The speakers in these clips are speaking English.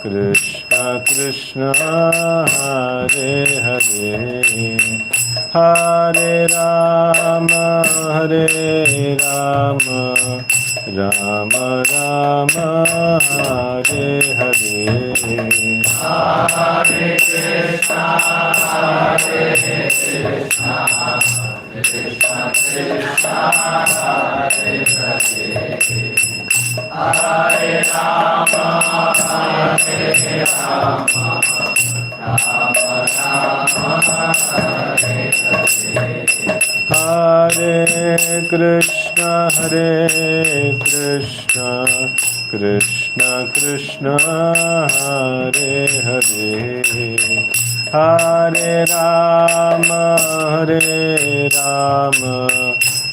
Krishna Krishna Hare Hare Hare Rama Hare Rama Rama Rama Hare Hare Hare Krishna Hare Krishna Krishna Krishna Hare Hare Hare Rama Hare Rama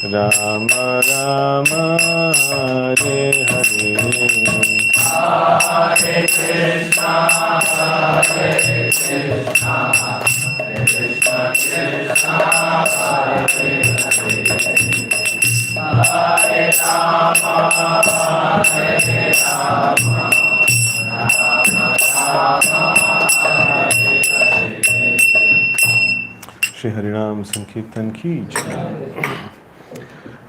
Rama Rama Hare Hare Hare Krishna Krishna Krishna Hare Hare Hare Rama Rama Rama Hare Hare Hare Krishna Krishna Krishna Hare Hare Hare Rama Rama Rama Hare Hare Shri Harinam Sankirtan ki jai.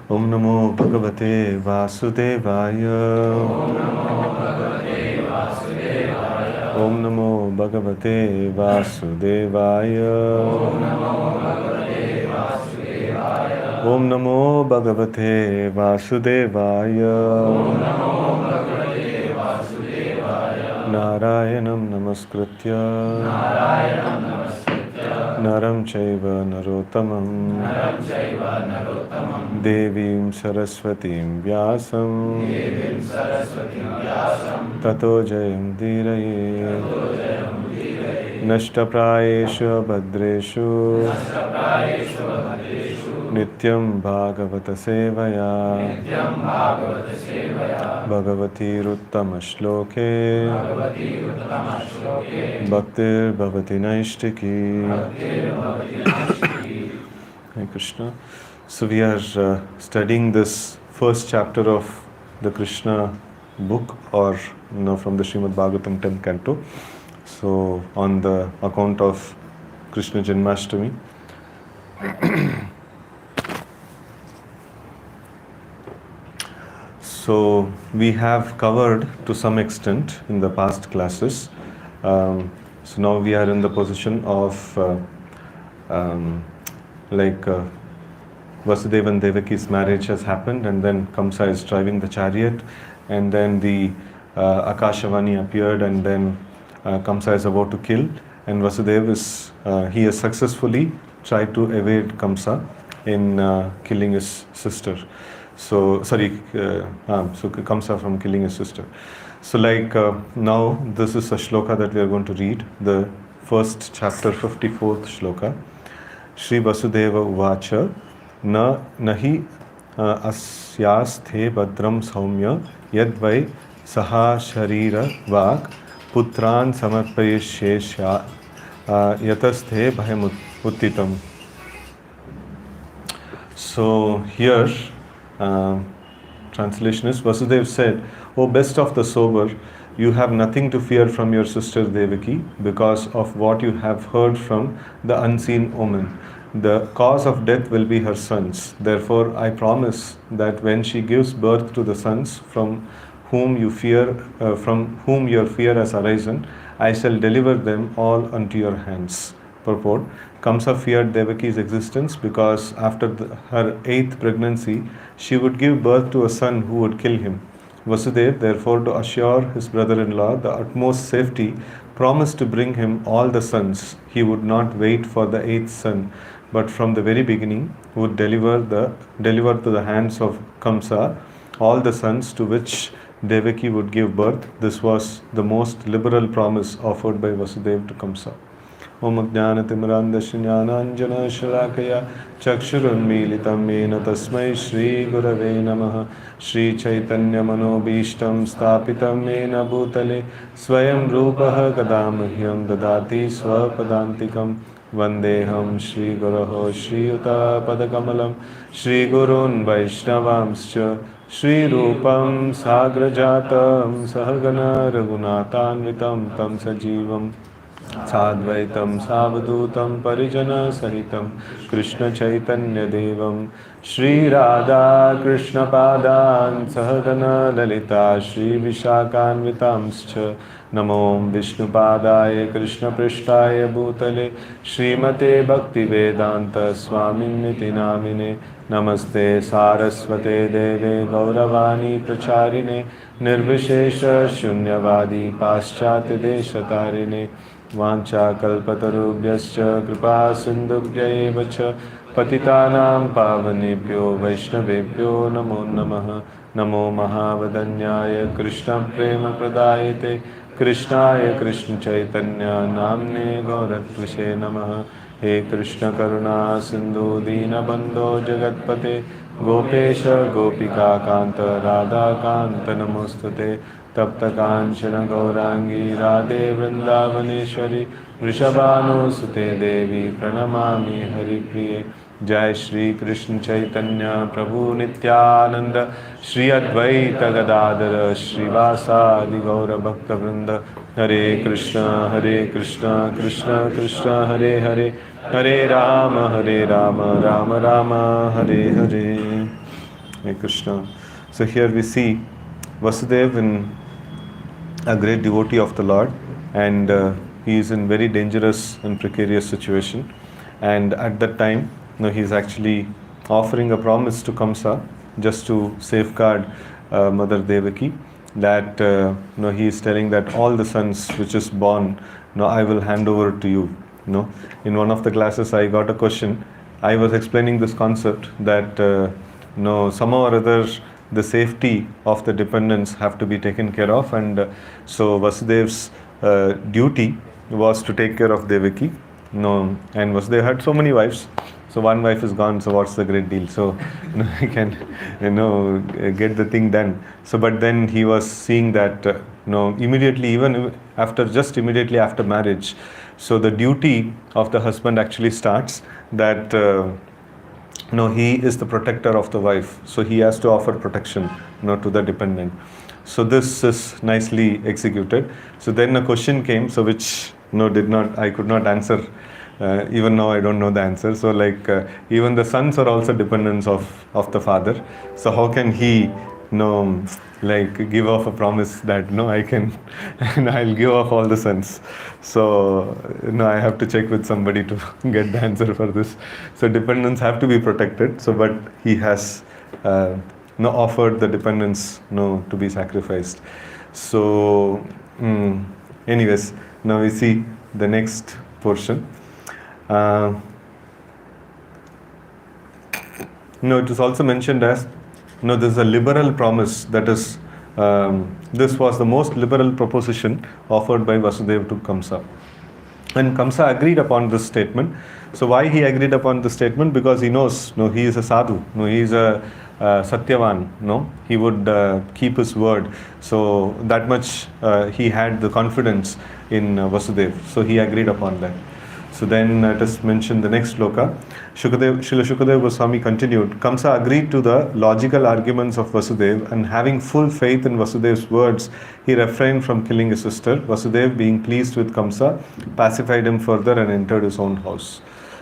Om Namo Bhagavate Vasudevaya. Om Namo Bhagavate Vasudevaya. Om Namo Bhagavate Vasudevaya. Narayanam Namaskritya Naram Chaiva Narottamam Devim Saraswatim Vyasam Tato Jayam Dhiraye Nashtaprayeshu Bhadreshu Nityam Bhagavata Sevaya Bhagavati Ruttama Shloke Bhaktir Bhavati Naishtiki. Hare Krishna. So we are studying this first chapter of the Krishna book, or from the Srimad Bhagavatam 10th canto. So on the account of Krishna Janmashtami. So we have covered to some extent in the past classes. So now we are in the position of Vasudeva and Devaki's marriage has happened, and then Kamsa is driving the chariot, and then the Akashavani appeared, and then Kamsa is about to kill, and Vasudeva he has successfully tried to evade Kamsa in killing his sister. So Kamsa from killing his sister. So now this is a shloka that we are going to read, the first chapter, 54th shloka. Shri Vasudeva Uvacha nahi asyasthe badram saumya yadvai saha sharira vak putran samarpayishesha yatasthe bhayamuttitam. So here translation is, Vasudeva said, O best of the sober, you have nothing to fear from your sister Devaki because of what you have heard from the unseen omen. The cause of death will be her sons. Therefore, I promise that when she gives birth to the sons from whom your fear has arisen, I shall deliver them all unto your hands. Purport: Kamsa feared Devaki's existence because after her 8th pregnancy, she would give birth to a son who would kill him. Vasudeva, therefore, to assure his brother-in-law the utmost safety, promised to bring him all the sons. He would not wait for the 8th son, but from the very beginning would deliver to the hands of Kamsa all the sons to which Devaki would give birth. This was the most liberal promise offered by Vasudeva to Kamsa. Om Ajnanatimirandasya Jnananjana Shalakaya Chakshurunmilitam Yena Tasmai Shri Gurave Namaha. Shri Chaitanya Manobhishtam Sthapitam Yena Bhutale Swayam Rupaha Kadamahyam Dadati Swapadantikam Vandeham Shri Guroho Shri Yuta Padakamalam Shri Gurun Vaishnavamscha Shri Rupam Sagrajatam Sahagana Raghunathanvitam Tam Sajivam Sadvaitam Savadutam Parijana Sahitam Krishna Chaitanya Devam Shri Radha Krishna Padan Sahagana Lalita Shri Vishakhanvitamscha Namo Vishnu Padaya Krishna Prishtaya Bhutale Srimate Bhakti Vedanta Swaminiti Namine Namaste Saraswate Deve Gauravani Pracharine Nirvishesha Shunyavadi Paschati Deshatarine Vancha Kalpatarubhyascha Kripa Sindhubhya eva cha Patitanam Pavanebhyo Vaishnavebhyo Namo Namaha Namo Mahavadanyaya Krishna Prema Pradayate Krishnaya Krishna Chaitanya Namne Gauratvishe Namaha He Krishna Karuna Sindhu Dinabandho Jagatpate Gopesha Gopika Kanta Radha Kanta Namostate Tapta Kanchana Gaurangi Radhe Vrindavaneshwari Vrishabhanusute Devi Pranamami Haripriye Jai Shri Krishna Chaitanya Prabhu Nityananda Shri Advaita Gadadara Shri Vasadi Gaura Bhakta Vrinda Hare Krishna Krishna Krishna Hare Hare Hare Rama Rama Rama Hare Hare Hare Krishna. So here we see Vasudeva in a great devotee of the Lord, and he is in very dangerous and precarious situation, and at that time he is actually offering a promise to Kamsa just to safeguard Mother Devaki, that he is telling that all the sons which is born, I will hand over to you. In one of the classes I got a question. I was explaining this concept that somehow or other the safety of the dependents have to be taken care of, and so Vasudeva's duty was to take care of Devaki. And Vasudeva had so many wives, so one wife is gone, so what's the great deal? So he can get the thing done. So but then he was seeing that immediately, even after, just immediately after marriage, so the duty of the husband actually starts that he is the protector of the wife, so he has to offer protection to the dependent. So this is nicely executed. So then a question came, so which I could not answer. Even now I don't know the answer. So even the sons are also dependents of the father. So how can he give off a promise that I can and I'll give off all the sons? So I have to check with somebody to get the answer for this. So dependents have to be protected. So but he has offered the dependents to be sacrificed. So anyways, now we see the next portion. It is also mentioned as there is a liberal promise, that is this was the most liberal proposition offered by Vasudeva to Kamsa, and Kamsa agreed upon this statement. So why he agreed upon this statement? Because he knows he is a sadhu, he is a Satyavan, he would keep his word. So that much he had the confidence in Vasudeva, so he agreed upon that. So then it is mentioned the next sloka. Srila Shukadeva Goswami continued, Kamsa agreed to the logical arguments of Vasudeva, and having full faith in Vasudeva's words, he refrained from killing his sister. Vasudeva, being pleased with Kamsa, pacified him further and entered his own house.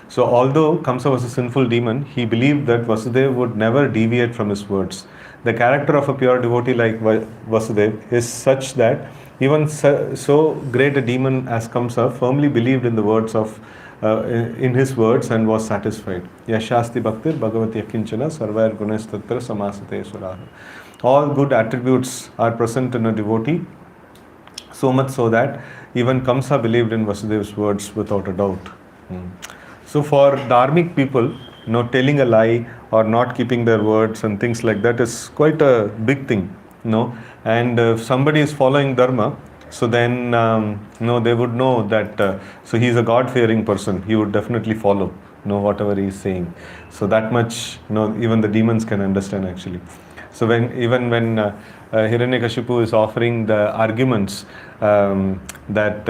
So although Kamsa was a sinful demon, he believed that Vasudeva would never deviate from his words. The character of a pure devotee like Vasudeva is such that even so great a demon as Kamsa firmly believed in the words of in his words and was satisfied. Yashasti bhaktir bhagavati akinchana sarvair gunas tatra samasate suraha. All good attributes are present in a devotee, so much so that even Kamsa believed in Vasudeva's words without a doubt. So for dharmic people, telling a lie or not keeping their words and things like that is quite a big thing. And if somebody is following dharma, so then they would know that so he is a God-fearing person, he would definitely follow whatever he is saying. So that much even the demons can understand actually. So when Hiranyakashipu is offering the arguments that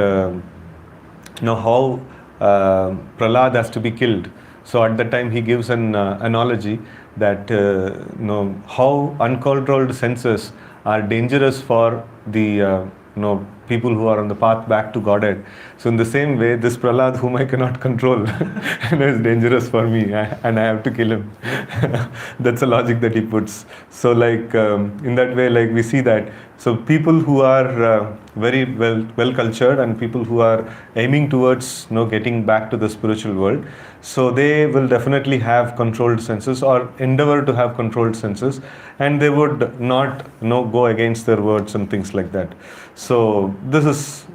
how Prahlad has to be killed, so at that time he gives an analogy that how uncontrolled senses are dangerous for the people who are on the path back to Godhead. So in the same way, this Prahlad, whom I cannot control, is dangerous for me, and I have to kill him. That's the logic that he puts. So like in that way, like we see that. So people who are very well cultured, and people who are aiming towards getting back to the spiritual world, so they will definitely have controlled senses, or endeavor to have controlled senses, and they would not go against their words and things like that. So this is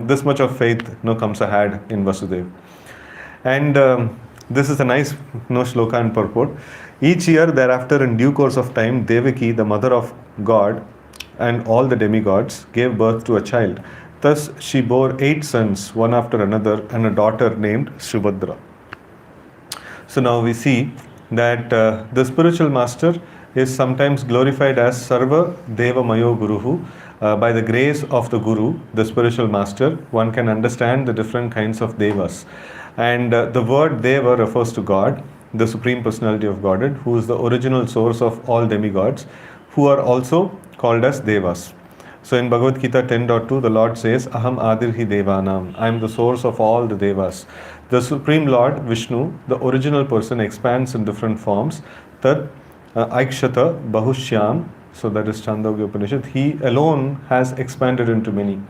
this much of faith comes ahead in Vasudev. And this is a nice shloka and purport. Each year thereafter, in due course of time, Devaki, the mother of God and all the demigods, gave birth to a child. Thus she bore 8 sons, one after another, and a daughter named Subhadra. So now we see that the spiritual master is sometimes glorified as Sarva Deva Mayo Guruhu. By the grace of the Guru, the spiritual master, one can understand the different kinds of devas. And the word Deva refers to God, the Supreme Personality of Godhead, who is the original source of all demigods, who are also called as Devas. So in Bhagavad Gita 10.2, the Lord says, Aham Adirhi Devanam, I am the source of all the Devas. The Supreme Lord, Vishnu, the original person, expands in different forms. Tad Aikshata Bahushyam, so that is Chandogya Upanishad, he alone has expanded into many.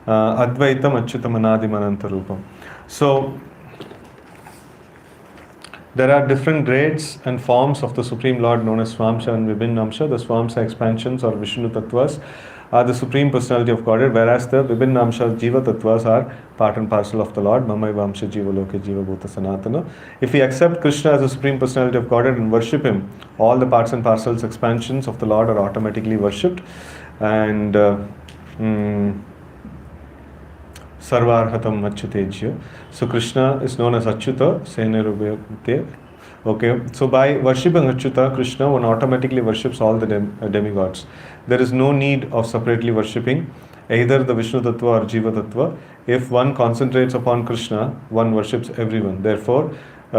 Advaitam Achyutam Anadim Anantarupam. So there are different grades and forms of the Supreme Lord known as Swamsha and Vibhinnamsha. The Swamsha expansions or Vishnu Tattvas are the Supreme Personality of Godhead, whereas the Vibhinnamsha Jiva Tattvas are part and parcel of the Lord. Mamaivamsha Jiva Loke Jiva Bhuta Sanatana. If we accept Krishna as the Supreme Personality of Godhead and worship him, all the parts and parcels expansions of the Lord are automatically worshipped. And Sarvarhatam Achyutejya. So Krishna is known as Achyuta, Senerubhayate. Okay, so by worshipping Achyuta, Krishna, one automatically worships all the demigods. There is no need of separately worshipping either the Vishnu Tattva or Jiva Tattva. If one concentrates upon Krishna, one worships everyone. Therefore,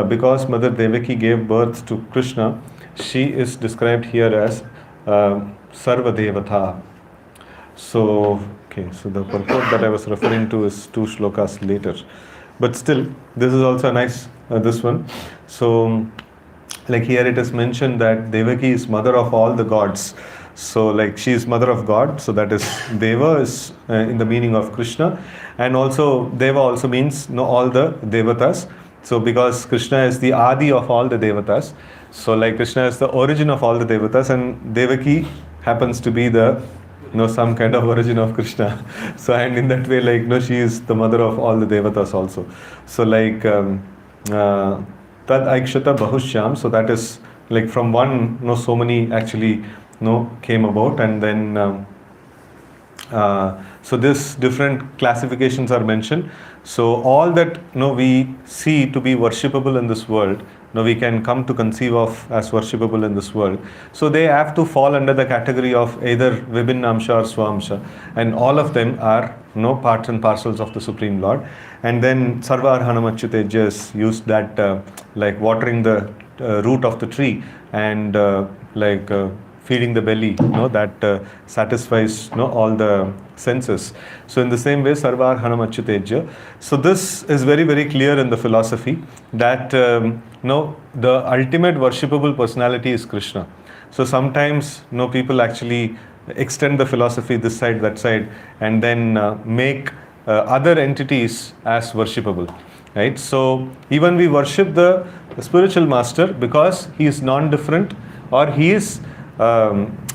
because Mother Devaki gave birth to Krishna, she is described here as Sarva Devata. So, okay, so the purport that I was referring to is 2 shlokas later. But still, this is also a nice, this one. So, like here it is mentioned that Devaki is mother of all the gods. So, like she is mother of God. So that is, Deva is in the meaning of Krishna. And also, Deva also means all the Devatas. So, because Krishna is the Adi of all the Devatas. So, like Krishna is the origin of all the Devatas, and Devaki happens to be the some kind of origin of Krishna. So, and in that way, like, she is the mother of all the Devatas also. So, like, Tad Aikshata Bahushyam, so that is like from one, so many actually, came about, and then, so this different classifications are mentioned. So, all that, we see to be worshipable in this world, we can come to conceive of as worshipable in this world. So they have to fall under the category of either Vibhinnamsha or Swamsha, and all of them are parts and parcels of the Supreme Lord. And then Sarva Arhanam Achyutejya is used that like watering the root of the tree and feeding the belly, that satisfies all the senses. So in the same way, Sarva Arhanam Achyutejya. So this is very, very clear in the philosophy that the ultimate worshipable personality is Krishna. So sometimes people actually extend the philosophy this side, that side, and then make other entities as worshipable. Right? So even we worship the spiritual master because he is non-different, or he is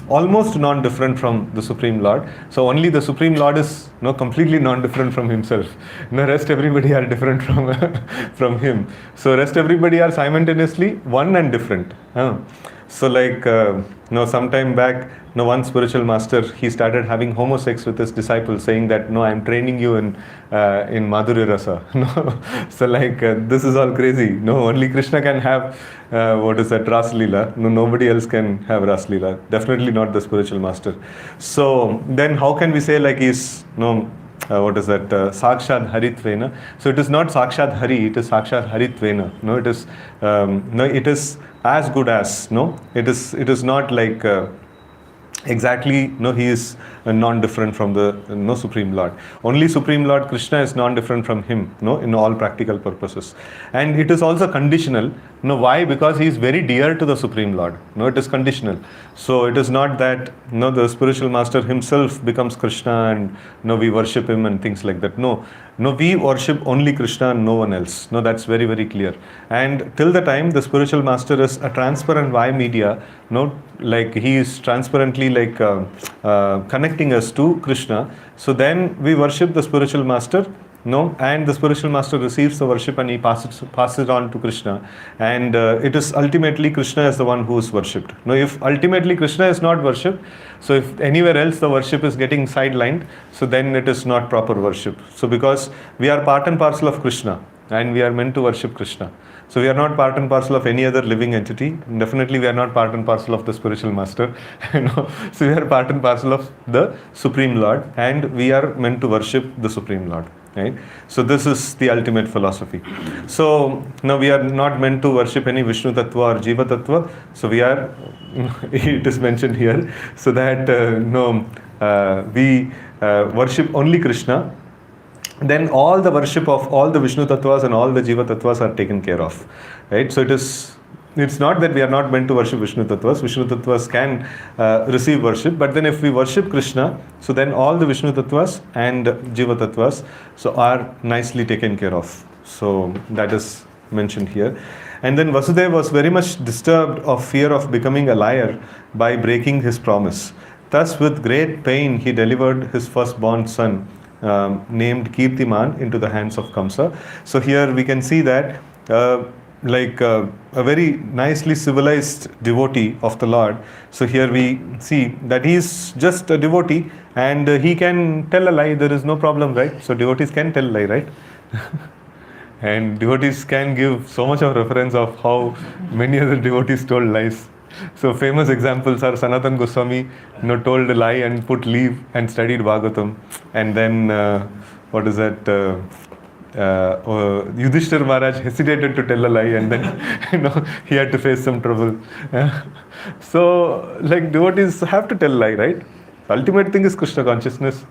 almost non-different from the Supreme Lord. So only the Supreme Lord is completely non-different from himself. Rest everybody are different from him. So rest everybody are simultaneously one and different. So like some time back, one spiritual master, he started having homosex with his disciples, saying that I'm training you in Madhurya Rasa. So like this is all crazy. Only Krishna can have what is that, Ras Leela. Nobody else can have Ras Leela. Definitely not the spiritual master. So then how can we say like he's what is that? Sakshad Haritvena. So it is not Sakshad Hari, it is Sakshad Haritvena. No, it is no, it is as good as. No, it is not like. Exactly, no, he is non-different from the no Supreme Lord. Only Supreme Lord Krishna is non-different from him, no, in all practical purposes. And it is also conditional. No, why? Because he is very dear to the Supreme Lord. No, it is conditional. So it is not that no, the spiritual master himself becomes Krishna and no, we worship him and things like that. No, no, we worship only Krishna and no one else. No, that's very, very clear. And till the time the spiritual master is a transparent Y media, no, like he is transparently like connecting us to Krishna. So then we worship the spiritual master, no, and the spiritual master receives the worship and he passes it on to Krishna. And it is ultimately Krishna is the one who is worshipped. No, if ultimately Krishna is not worshipped, so if anywhere else the worship is getting sidelined, so then it is not proper worship. So because we are part and parcel of Krishna and we are meant to worship Krishna. So we are not part and parcel of any other living entity. Definitely we are not part and parcel of the spiritual master. You know? So we are part and parcel of the Supreme Lord and we are meant to worship the Supreme Lord. Right? So this is the ultimate philosophy. So now we are not meant to worship any Vishnu Tattva or Jiva Tattva. So we are, it is mentioned here, so that we worship only Krishna. Then all the worship of all the Vishnu Tattvas and all the Jiva Tattvas are taken care of. Right? So it's not that we are not meant to worship Vishnu Tattvas. Vishnu Tattvas can receive worship, but then if we worship Krishna, so then all the Vishnu Tattvas and Jiva Tattvas so are nicely taken care of. So that is mentioned here. And then Vasudeva was very much disturbed of fear of becoming a liar by breaking his promise. Thus with great pain he delivered his firstborn son, named Kirtiman, into the hands of Kamsa. So here we can see that a very nicely civilized devotee of the Lord. So here we see that he is just a devotee and he can tell a lie. There is no problem, right? So devotees can tell a lie, right? And devotees can give so much of reference of how many other devotees told lies. So famous examples are Sanatan Goswami, told a lie and put leave and studied Bhagavatam. And then what is that? Yudhishthir Maharaj hesitated to tell a lie, and then he had to face some trouble. So like devotees have to tell a lie, right? Ultimate thing is Krishna consciousness.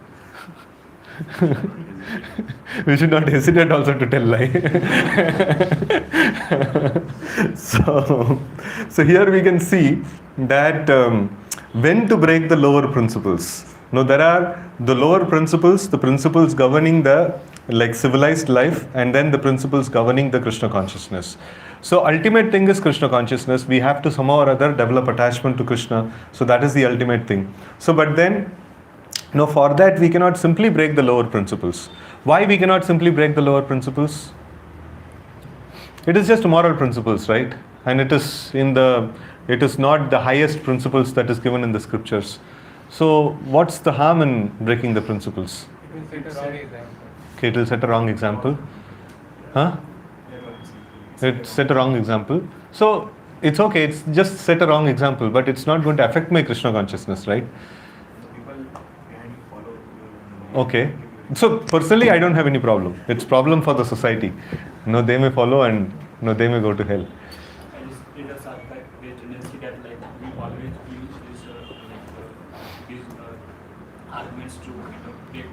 We should not hesitate also to tell lie. So here we can see that when to break the lower principles. Now there are the lower principles, the principles governing the civilized life, and then the principles governing the Krishna consciousness. So ultimate thing is Krishna consciousness. We have to somehow or other develop attachment to Krishna. So that is the ultimate thing. So but then for that we cannot simply break the lower principles. Why we cannot simply break the lower principles? It is just moral principles, right? And it is not the highest principles that is given in the scriptures. So what's the harm in breaking the principles? Okay, it will set a wrong example. Huh? It set a wrong example. So it's okay, it's just set a wrong example, but it's not going to affect my Krishna consciousness, right? Okay. So personally I don't have any problem. It's problem for the society. They may follow and they may go to hell. It does have the tendency that we always use these arguments to break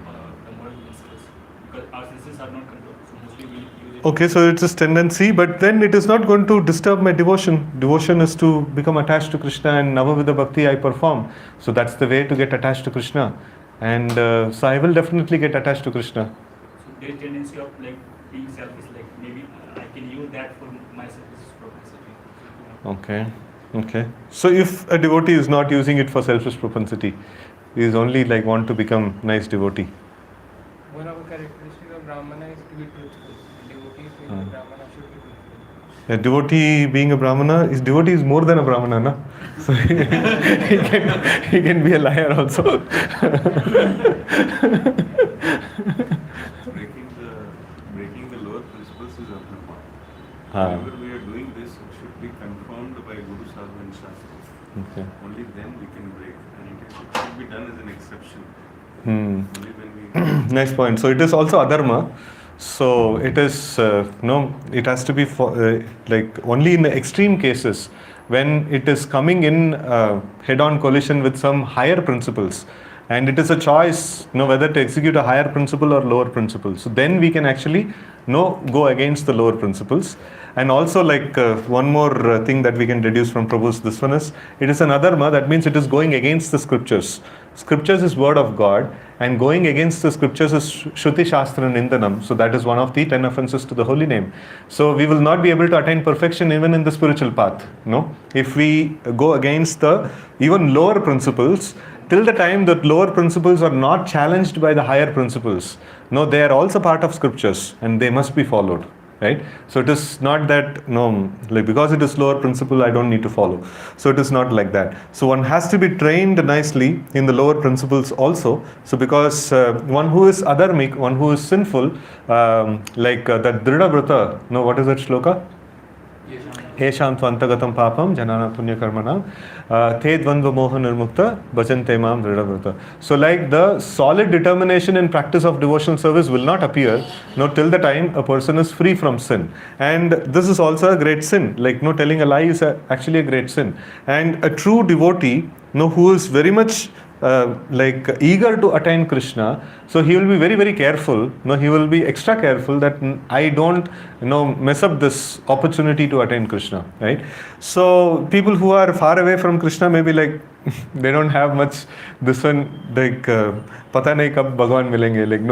the moral principles, because our senses are not controlled. So mostly we use it. Okay, so it's a tendency, but then it is not going to disturb my devotion. Devotion is to become attached to Krishna, and Navavidha Bhakti I perform. So that's the way to get attached to Krishna. And so I will definitely get attached to Krishna. So there is tendency of being selfish, maybe I can use that for my selfish propensity. Okay. So if a devotee is not using it for selfish propensity, he is only want to become nice devotee. One of the characteristics of Brahmana is to be truthful. Devotee being a Brahmana should be truthful. A devotee being a Brahmana, devotee is more than a Brahmana, na? So he can be a liar also. breaking the lower principles is abnormal. Whenever we are doing this, it should be confirmed by Guru Sadhu and Shastra. Okay. Only then we can break, and it should be done as an exception. Only when we Nice point. So it is also adharma. So it is no. It has to be for, like only in the extreme cases when it is coming in head-on collision with some higher principles, and it is a choice, whether to execute a higher principle or lower principle. So then we can actually go against the lower principles. And also, like one more thing that we can deduce from Prabhu's this one is, it is an adharma. That means it is going against the scriptures. Scriptures is word of God, and going against the scriptures is Shruti Shastra Nindanam. So that is one of the 10 offenses to the holy name. So we will not be able to attain perfection even in the spiritual path. If we go against the even lower principles, till the time that lower principles are not challenged by the higher principles, they are also part of scriptures and they must be followed. Right? So it is not that, like because it is lower principle, I don't need to follow. So it is not like that. So one has to be trained nicely in the lower principles also. So because one who is adharmic, one who is sinful, like that Dhrida Vrata, what is that shloka? Hesham tvantagatam papam janana punya karmana te dvandva moha nirmukta bhajante mam Dhrida Vrata. So like the solid determination in practice of devotional service will not appear till the time a person is free from sin. And this is also a great sin. Like telling a lie is actually a great sin. And a true devotee who is very much like eager to attain Krishna, so he will be very, very careful. He will be extra careful that I don't mess up this opportunity to attain Krishna, right? So people who are far away from Krishna maybe like they don't have much this one, like pata nahi kab Bhagwan milenge, like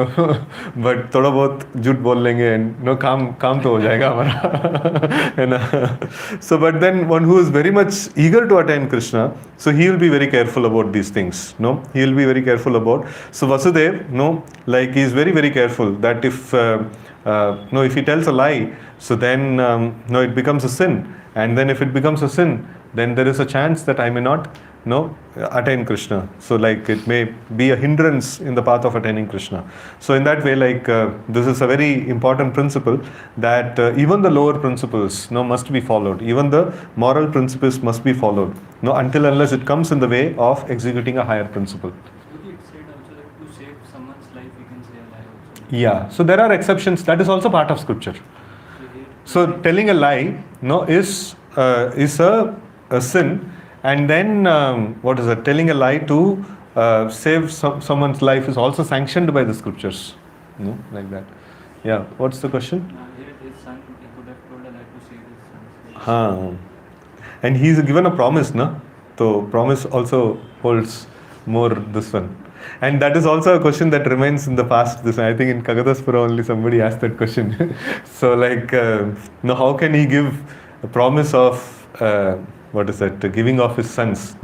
but thoda bahut jhut bol lenge and काम तो हो जाएगा हमारा, है ना? So but then one who is very much eager to attain Krishna, so he will be very careful about these things. He will be very careful about. So Vasudev, like he is very, very careful that if he tells a lie, so then it becomes a sin, and then if it becomes a sin, then there is a chance that I may not attain Krishna. So like it may be a hindrance in the path of attaining Krishna. So in that way, like this is a very important principle that even the lower principles must be followed. Even the moral principles must be followed. Until unless it comes in the way of executing a higher principle. It said also that to save someone's life, we can say a lie also. Yeah. So there are exceptions. That is also part of scripture. So telling a lie, is a sin. And then, what is it? Telling a lie to save someone's life is also sanctioned by the scriptures. Like that. Yeah. What's the question? Here his son, he could have told a lie to save his son's life. And he's given a promise, no? So promise also holds more this one. And that is also a question that remains in the past. This, I think in Kagadaspura only somebody asked that question. So like, how can he give a promise of giving of his sons,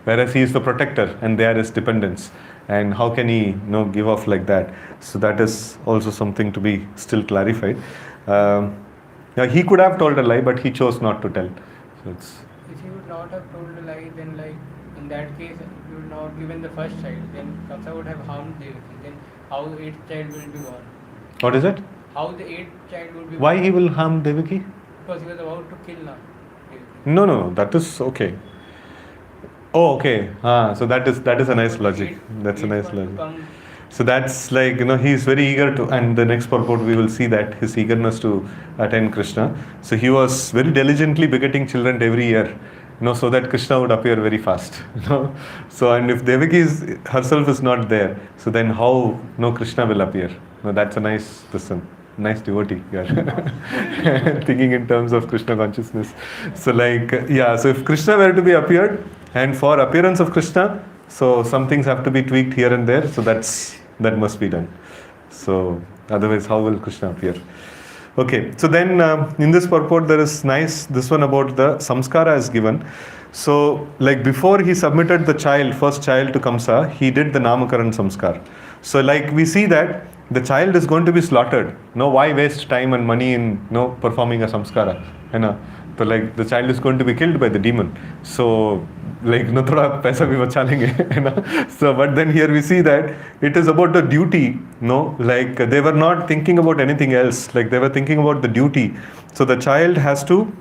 whereas he is the protector and they are his dependents, and how can he give off like that? So that is also something to be still clarified. He could have told a lie, but he chose not to tell. So it's, if he would not have told a lie, then like in that case, he would not have given the first child, then Katha would have harmed Devaki. Then how the 8th child will be born? what is it? How the 8th child will be Why born? he will harm Devaki? Because he was about to kill now. No, that is okay. Oh, okay. So that is a nice logic. That's a nice logic. So that's like, he is very eager to, and the next purport we will see that his eagerness to attain Krishna. So he was very diligently begetting children every year, so that Krishna would appear very fast. So, and if Devaki herself is not there, so then how Krishna will appear? That's a nice person. Nice devotee, you are thinking in terms of Krishna consciousness. So like, so if Krishna were to be appeared, and for appearance of Krishna, so some things have to be tweaked here and there, so that must be done. So otherwise, how will Krishna appear? Okay, so then in this purport there is this one about the samskara is given. So like before he submitted the first child to Kamsa, he did the Namakaran samskar. So like we see that the child is going to be slaughtered. Why waste time and money in performing a samskara? So like the child is going to be killed by the demon. So like thoda paisa bhi bacha lenge. So but then here we see that it is about the duty. Like they were not thinking about anything else. Like they were thinking about the duty. So the child has to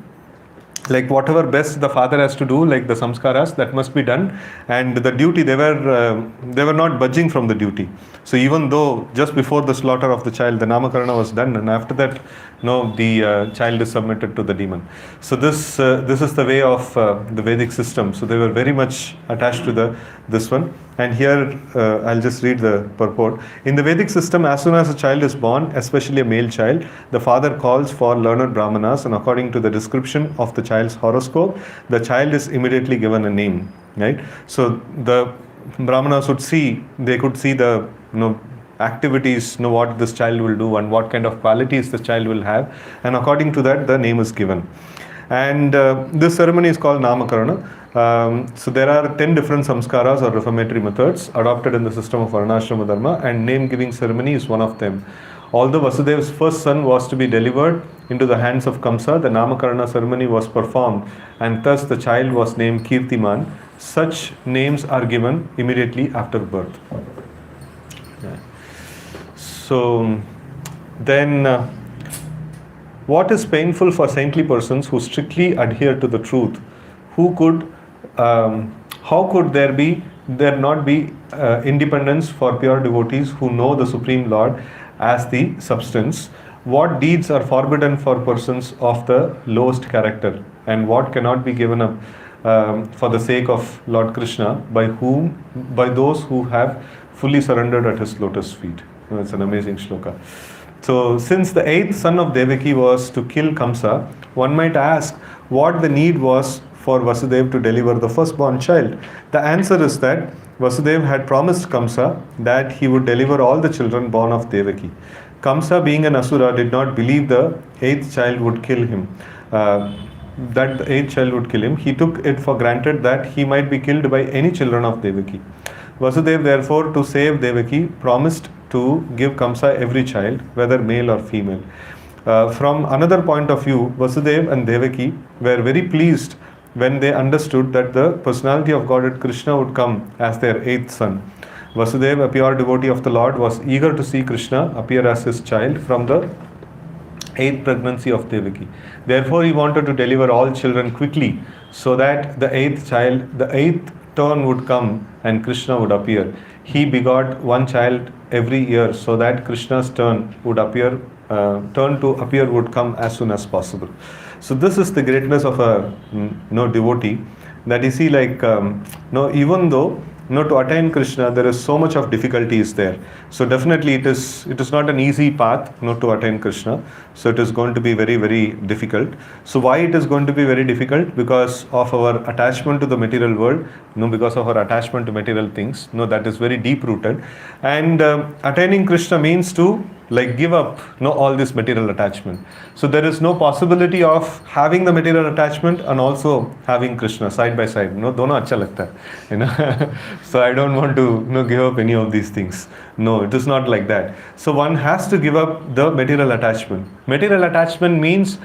like whatever best the father has to do, like the samskaras, that must be done, and the duty, they were not budging from the duty. So even though just before the slaughter of the child, the namakarana was done, and after that, no, the child is submitted to the demon. So this is the way of the Vedic system. So they were very much attached to this one. And here I'll just read the purport. In the Vedic system, as soon as a child is born, especially a male child, the father calls for learned brahmanas, and according to the description of the child's horoscope, the child is immediately given a name. Right? So the brahmanas would see, they could see the activities, what this child will do and what kind of qualities this child will have, and according to that, the name is given. And this ceremony is called Namakarana. So there are 10 different samskaras or reformatory methods adopted in the system of Varnashrama Dharma, and name giving ceremony is one of them. Although Vasudev's first son was to be delivered into the hands of Kamsa, the Namakarana ceremony was performed, and thus the child was named Kirtiman. Such names are given immediately after birth. Yeah. So then what is painful for saintly persons who strictly adhere to the truth? How could there not be independence for pure devotees who know the Supreme Lord as the substance? What deeds are forbidden for persons of the lowest character, and what cannot be given up for the sake of Lord Krishna, by those who have fully surrendered at his lotus feet? It's an amazing shloka. So since the 8th son of Devaki was to kill Kamsa, one might ask what the need was for Vasudeva to deliver the firstborn child. The answer is that Vasudeva had promised Kamsa that he would deliver all the children born of Devaki. Kamsa, being an asura, did not believe the 8th child would kill him. He took it for granted that he might be killed by any children of Devaki. Vasudeva, therefore, to save Devaki, promised to give Kamsa every child, whether male or female. From another point of view, Vasudeva and Devaki were very pleased when they understood that the personality of Godhead Krishna would come as their 8th son. Vasudeva, a pure devotee of the Lord, was eager to see Krishna appear as his child from the 8th pregnancy of Devaki. Therefore, he wanted to deliver all children quickly, so that the 8th turn would come and Krishna would appear. He begot one child every year, so that Krishna's turn to appear would come as soon as possible. So this is the greatness of a devotee, that you see, like even though to attain Krishna there is so much of difficulties there. So definitely it is not an easy path to attain Krishna. So it is going to be very, very difficult. So why it is going to be very difficult? Because of our attachment to the material world, because of our attachment to material things, that is very deep rooted. And attaining Krishna means to give up all this material attachment. So there is no possibility of having the material attachment and also having Krishna side by side. Dono acha lagta hai, So I don't want to give up any of these things. No, it is not like that. So one has to give up the material attachment. Material attachment means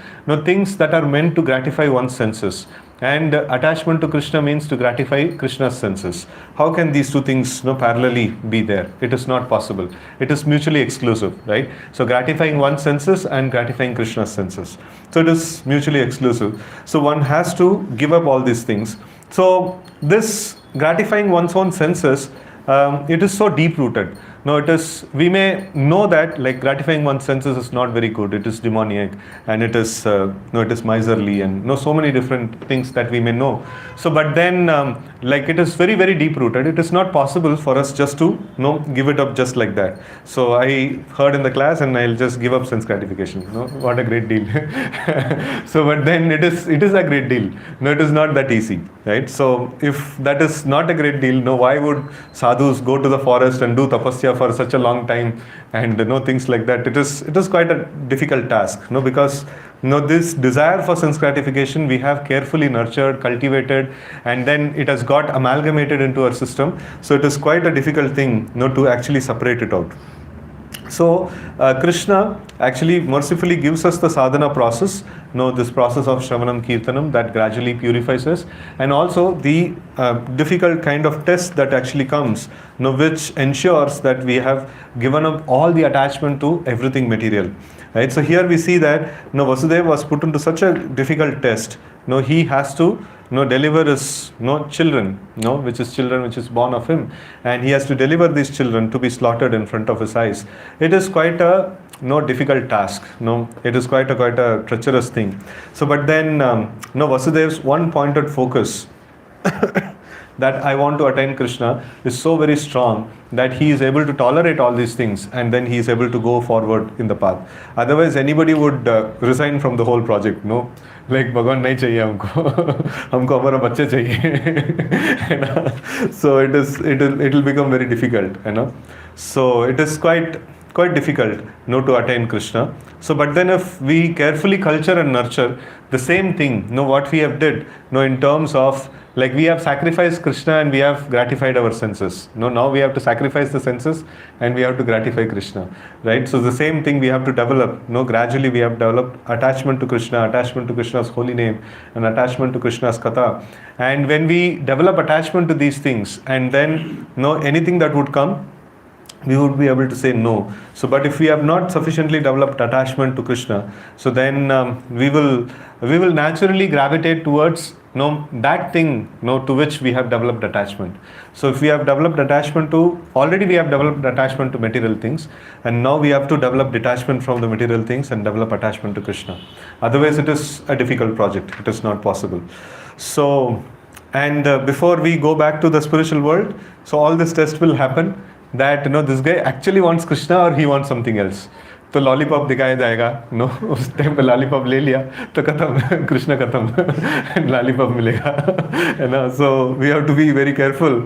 things that are meant to gratify one's senses. And attachment to Krishna means to gratify Krishna's senses. How can these two things parallelly be there? It is not possible. It is mutually exclusive, right? So gratifying one's senses and gratifying Krishna's senses. So it is mutually exclusive. So one has to give up all these things. So this gratifying one's own senses, it is so deep rooted. We may know that gratifying one's senses is not very good. It is demoniac, and it is miserly, and so many different things that we may know. So, but then it is very, very deep rooted. It is not possible for us just to give it up just like that. So I heard in the class, and I'll just give up sense gratification. What a great deal. So, but then it is a great deal. It is not that easy, right? So if that is not a great deal, why would sadhus go to the forest and do tapasya for such a long time and things like that? It is quite a difficult task, because this desire for sense gratification we have carefully nurtured, cultivated, and then it has got amalgamated into our system. So it is quite a difficult thing to actually separate it out. So Krishna actually mercifully gives us the sadhana process, this process of Shravanam Kirtanam that gradually purifies us, and also the difficult kind of test that actually comes, which ensures that we have given up all the attachment to everything material. Right? So here we see that Vasudeva was put into such a difficult test, no, he has to no deliver his no children, no, which is children which is born of him, and he has to deliver these children to be slaughtered in front of his eyes. It is quite a no difficult task. No, it is quite a treacherous thing. So, but then no, Vasudev's one pointed focus that I want to attain Krishna is so very strong that he is able to tolerate all these things, and then he is able to go forward in the path. Otherwise, anybody would resign from the whole project. No, like Bhagwan nahi chahiye humko, humko hamara bachche chahiye. You know? So it will become very difficult. You know, so it is quite difficult to attain Krishna. So but then if we carefully culture and nurture the same thing, what we have did, in terms of like we have sacrificed Krishna and we have gratified our senses. Now we have to sacrifice the senses and we have to gratify Krishna, right? So the same thing we have to develop. Gradually we have developed attachment to Krishna, attachment to Krishna's holy name, and attachment to Krishna's Katha. And when we develop attachment to these things, and then anything that would come, we would be able to say no. So, but if we have not sufficiently developed attachment to Krishna, so then we will naturally gravitate towards that thing to which we have developed attachment. So, if we have developed attachment to already we have developed attachment to material things, and now we have to develop detachment from the material things and develop attachment to Krishna. Otherwise, it is a difficult project. It is not possible. So, and before we go back to the spiritual world, so all this test will happen. That this guy actually wants Krishna or he wants something else. तो lollipop दिखाया जाएगा, उस time पे lollipop ले लिया तो खत्म, कृष्ण खत्म, लॉलीपॉप मिलेगा, है ना. So we have to be very careful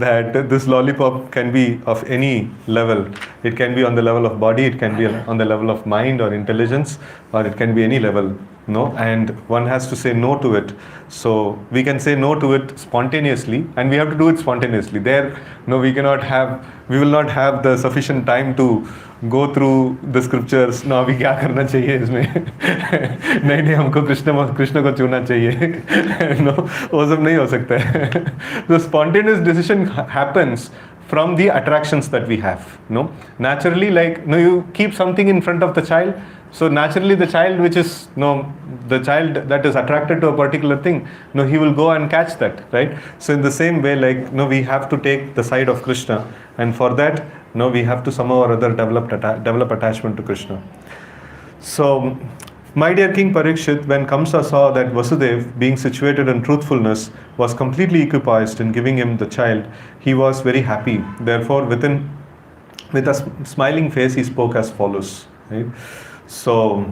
that this lollipop can be of any level. It can be on the level of body, it can be on the level of mind or intelligence, or it can be any level. And one has to say no to it. So we can say no to it spontaneously, and we have to do it spontaneously. There, we will not have the sufficient time to go through the scriptures. अभी क्या करना चाहिए इसमें, नहीं हमको कृष्ण को चुनना चाहिए. वो सब नहीं हो सकता है. The spontaneous decision happens from the attractions that we have. Naturally, you keep something in front of the child. So naturally, the child the child that is attracted to a particular thing, he will go and catch that, right? So in the same way, we have to take the side of Krishna, and for that, we have to somehow or other develop attachment to Krishna. So, my dear King Parikshit, when Kamsa saw that Vasudev, being situated in truthfulness, was completely equipoised in giving him the child, he was very happy. Therefore, with a smiling face, he spoke as follows, right? So,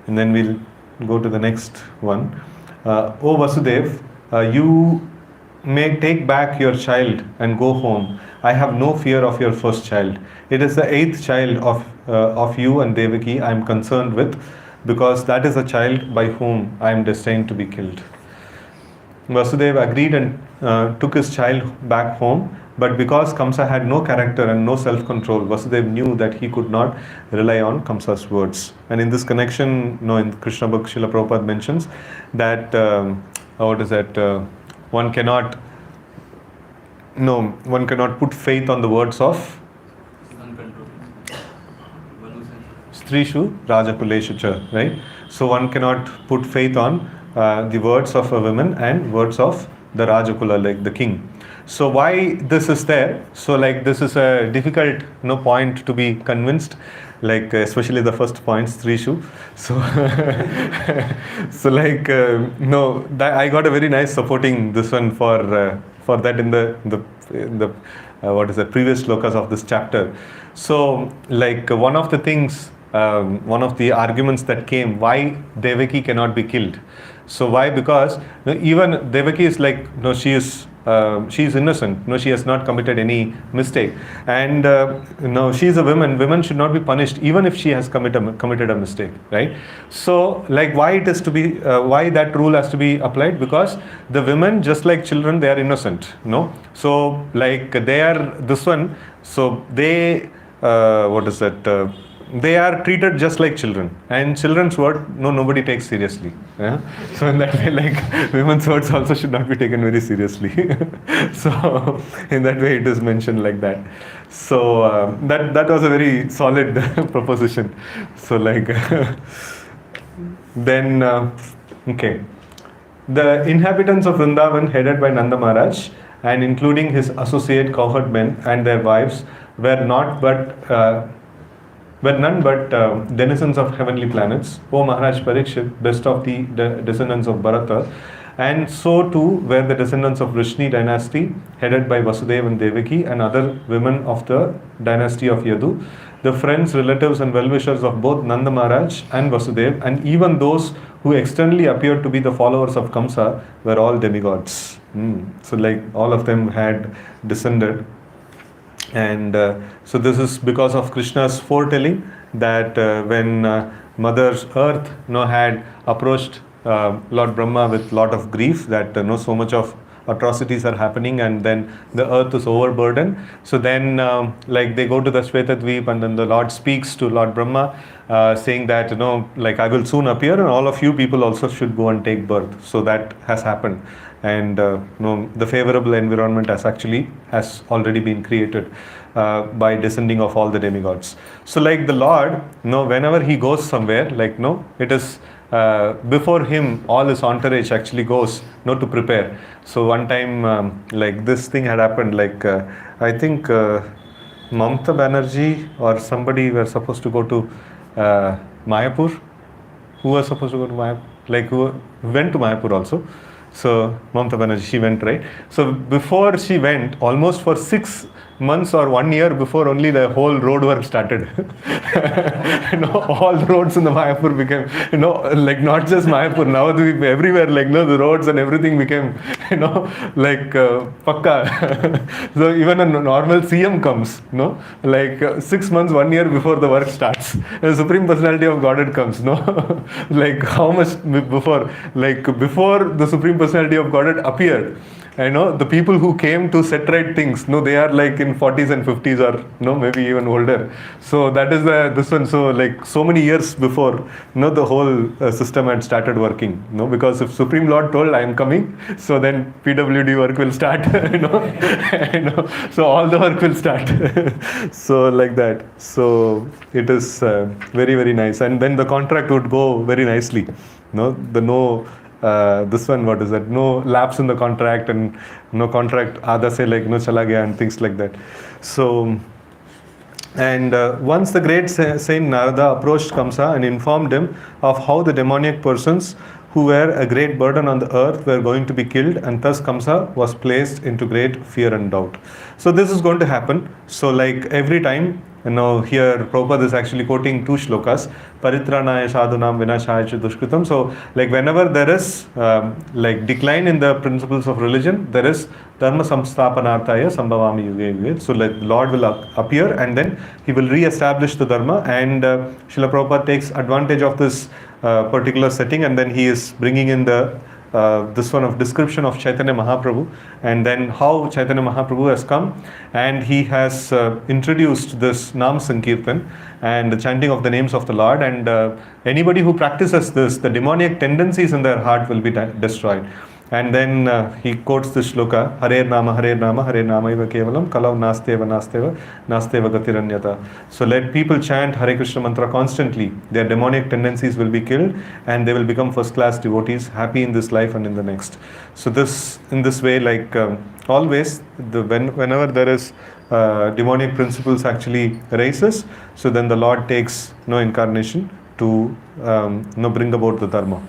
and then we'll go to the next one. O Vasudev, you may take back your child and go home. I have no fear of your first child. It is the 8th child of you and Devaki I am concerned with, because that is a child by whom I am destined to be killed. Vasudev agreed and took his child back home. But because Kamsa had no character and no self-control, Vasudev knew that he could not rely on Kamsa's words. And in this connection, in Krishna book, Srila Prabhupada mentions that, one cannot put faith on the words of Strishu Rajakuleshu cha, right? So one cannot put faith on the words of a woman and words of the Rajakula, like the king. So why this is there? So this is a difficult point to be convinced, especially the first point, Strishu. So I got a very nice supporting this one for that in the previous slokas of this chapter. So one of the things, one of the arguments that came, why Devaki cannot be killed. So why? Because even Devaki is she is innocent. She has not committed any mistake, and she is a woman. Women should not be punished even if she has committed a mistake, right? So why it is to be why that rule has to be applied? Because the women, just like children, they are innocent. So they are this one. So they they are treated just like children, and children's word nobody takes seriously. Yeah? So in that way, women's words also should not be taken very seriously. So in that way, it is mentioned like that. So that was a very solid proposition. So then okay. The inhabitants of Vrindavan, headed by Nanda Maharaj, and including his associate cowherd men and their wives, were not but were none but denizens of heavenly planets. O Maharaj Parikshit, best of the descendants of Bharata, and so too were the descendants of Vrishni dynasty, headed by Vasudeva and Devaki, and other women of the dynasty of Yadu, the friends, relatives, and well-wishers of both Nanda Maharaj and Vasudeva, and even those who externally appeared to be the followers of Kamsa, were all demigods. So, like, all of them had descended. And so this is because of Krishna's foretelling that when Mother Earth had approached Lord Brahma with lot of grief that so much of atrocities are happening and then the earth is overburdened. So then like they go to the Shvetadweep and then the Lord speaks to Lord Brahma saying that like I will soon appear and all of you people also should go and take birth. So that has happened. And the favorable environment has already been created by descending of all the demigods. So like the Lord, whenever he goes somewhere, like it is before him all his entourage actually goes to prepare. So one time like this thing had happened, like I think Mamata Banerjee or somebody were supposed to go to Mayapur. Who was supposed to go to Mayapur? Like who went to Mayapur also. So Mamata Banerjee, she went, right? So before she went, almost for 6 months or 1 year before, only the whole road work started. All the roads in the Mayapur became, like not just Mayapur, now everywhere, like the roads and everything became, like pakka. So even a normal CM comes, like 6 months, 1 year before the work starts. The Supreme Personality of Godhead comes, like how much before, like before the Supreme Personality of Godhead appeared. The people who came to set right things, they are like in 40s and 50s or maybe even older. So that is this one. So like so many years before, the whole system had started working. Because if Supreme Lord told I am coming, so then PWD work will start. So all the work will start. So like that. So it is very, very nice. And then the contract would go very nicely. This one, what is that? No lapse in the contract and no contract aadha se like no chala gaya and things like that. So, and once the great Saint Narada approached Kamsa and informed him of how the demoniac persons who were a great burden on the earth were going to be killed, and thus Kamsa was placed into great fear and doubt. So this is going to happen. So like every time, here Prabhupada is actually quoting 2 shlokas, Paritranaya sadhunam vinashaya cha dushkritam. So like whenever there is like decline in the principles of religion, there is dharma samsthapanarthaya sambhavami yuge yuge. So like Lord will appear and then he will re-establish the dharma, and Srila Prabhupada takes advantage of this particular setting, and then he is bringing in the this one of description of Chaitanya Mahaprabhu, and then how Chaitanya Mahaprabhu has come and he has introduced this Nam Sankirtan and the chanting of the names of the Lord, and anybody who practices this, the demoniac tendencies in their heart will be destroyed. And then he quotes this shloka, Hare Nama Iva Kevalam, Kalau Nasteva Gatiranyata. So let people chant Hare Krishna mantra constantly. Their demonic tendencies will be killed and they will become first class devotees, happy in this life and in the next. So in this way, like always, whenever there is demonic principles actually rises, so then the Lord takes incarnation to bring about the dharma.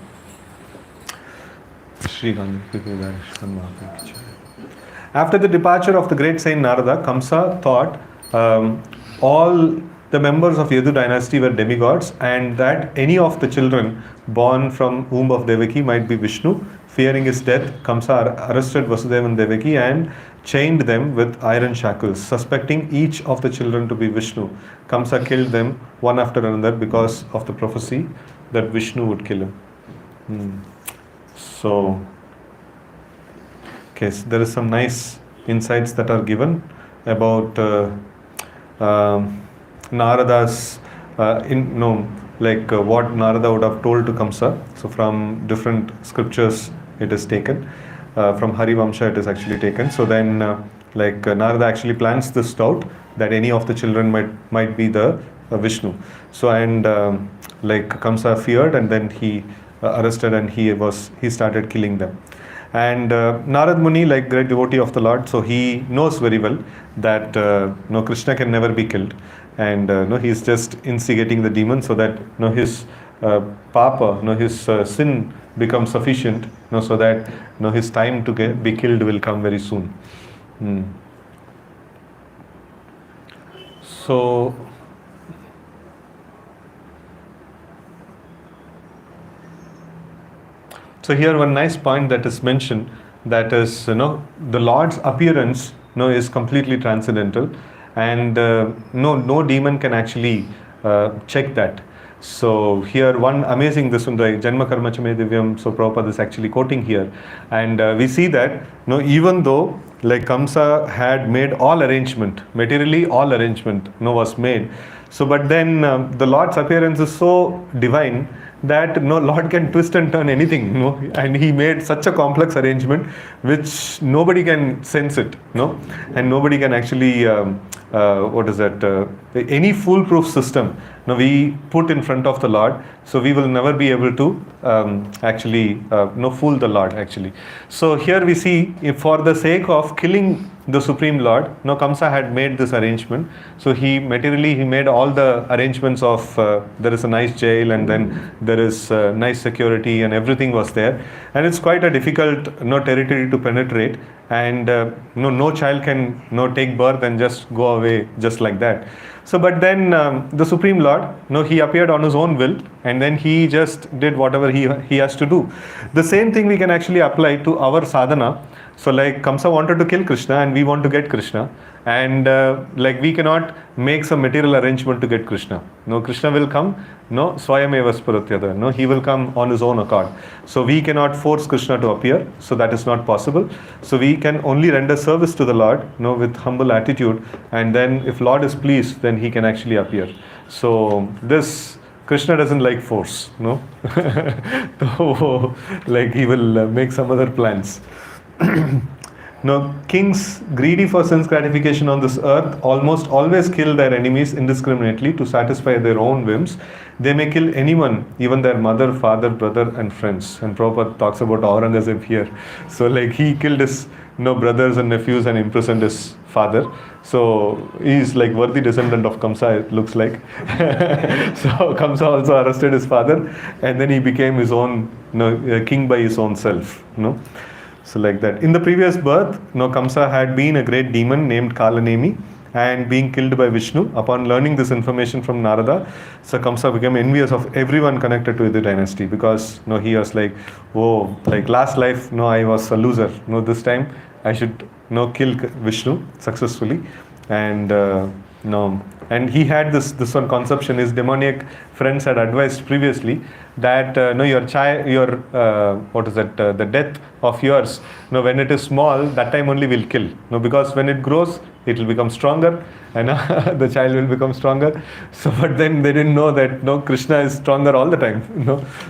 After the departure of the great Saint Narada, Kamsa thought all the members of Yadu dynasty were demigods, and that any of the children born from womb of Devaki might be Vishnu. Fearing his death, Kamsa arrested Vasudeva and Devaki and chained them with iron shackles. Suspecting each of the children to be Vishnu, Kamsa killed them one after another because of the prophecy that Vishnu would kill him. So, okay, so there is some nice insights that are given about Narada's, what Narada would have told to Kamsa. So from different scriptures it is taken. From Harivamsha it is actually taken. So then Narada actually plants this doubt that any of the children might be the Vishnu. So and Kamsa feared, and then he arrested, and he started killing them. And Narad Muni, like great devotee of the Lord, so he knows very well that no, Krishna can never be killed, and no, he's just instigating the demon so that no, his papa, no, his sin becomes sufficient, no, so that no, his time to be killed will come very soon. So here one nice point that is mentioned, that is, the Lord's appearance, is completely transcendental, and no demon can actually check that. So here one amazing, this one, like Janma Karma Chame Divyam, so Prabhupada is actually quoting here, and we see that even though like Kamsa had made all arrangement, materially all arrangement was made, so but then the Lord's appearance is so divine that no Lord can twist and turn anything, and he made such a complex arrangement which nobody can sense it, and nobody can actually any foolproof system we put in front of the Lord, so we will never be able to actually fool the Lord actually. So here we see, if for the sake of killing the Supreme Lord, Kamsa had made this arrangement. So he made all the arrangements of there is a nice jail, and then there is nice security, and everything was there, and it's quite a difficult territory to penetrate, and no child can take birth and just go away just like that. So but then the Supreme Lord, he appeared on his own will, and then he just did whatever he has to do. The same thing we can actually apply to our sadhana. So like Kamsa wanted to kill Krishna, and we want to get Krishna, and like we cannot make some material arrangement to get Krishna. Krishna will come, swayameva spuratyada, he will come on his own accord. So we cannot force Krishna to appear, so that is not possible. So we can only render service to the Lord, with humble attitude, and then if Lord is pleased, then he can actually appear. So this Krishna doesn't like force, so like he will make some other plans. Kings greedy for sense gratification on this earth almost always kill their enemies indiscriminately to satisfy their own whims. They may kill anyone, even their mother, father, brother, and friends. And Prabhupada talks about Aurangzeb here. So like he killed his brothers and nephews and imprisoned his father. So he is like worthy descendant of Kamsa, it looks like. So Kamsa also arrested his father, and then he became his own king by his own self. So like that. In the previous birth, Kamsa had been a great demon named Kalanemi, and being killed by Vishnu. Upon learning this information from Narada, so Kamsa became envious of everyone connected to the dynasty, because he was like, oh, like last life, I was a loser. This time I should kill Vishnu successfully, and and he had this one conception. His demoniac friends had advised previously that your the death of yours, when it is small, that time only will kill. Because when it grows, it will become stronger, and the child will become stronger. So, but then they didn't know that Krishna is stronger all the time.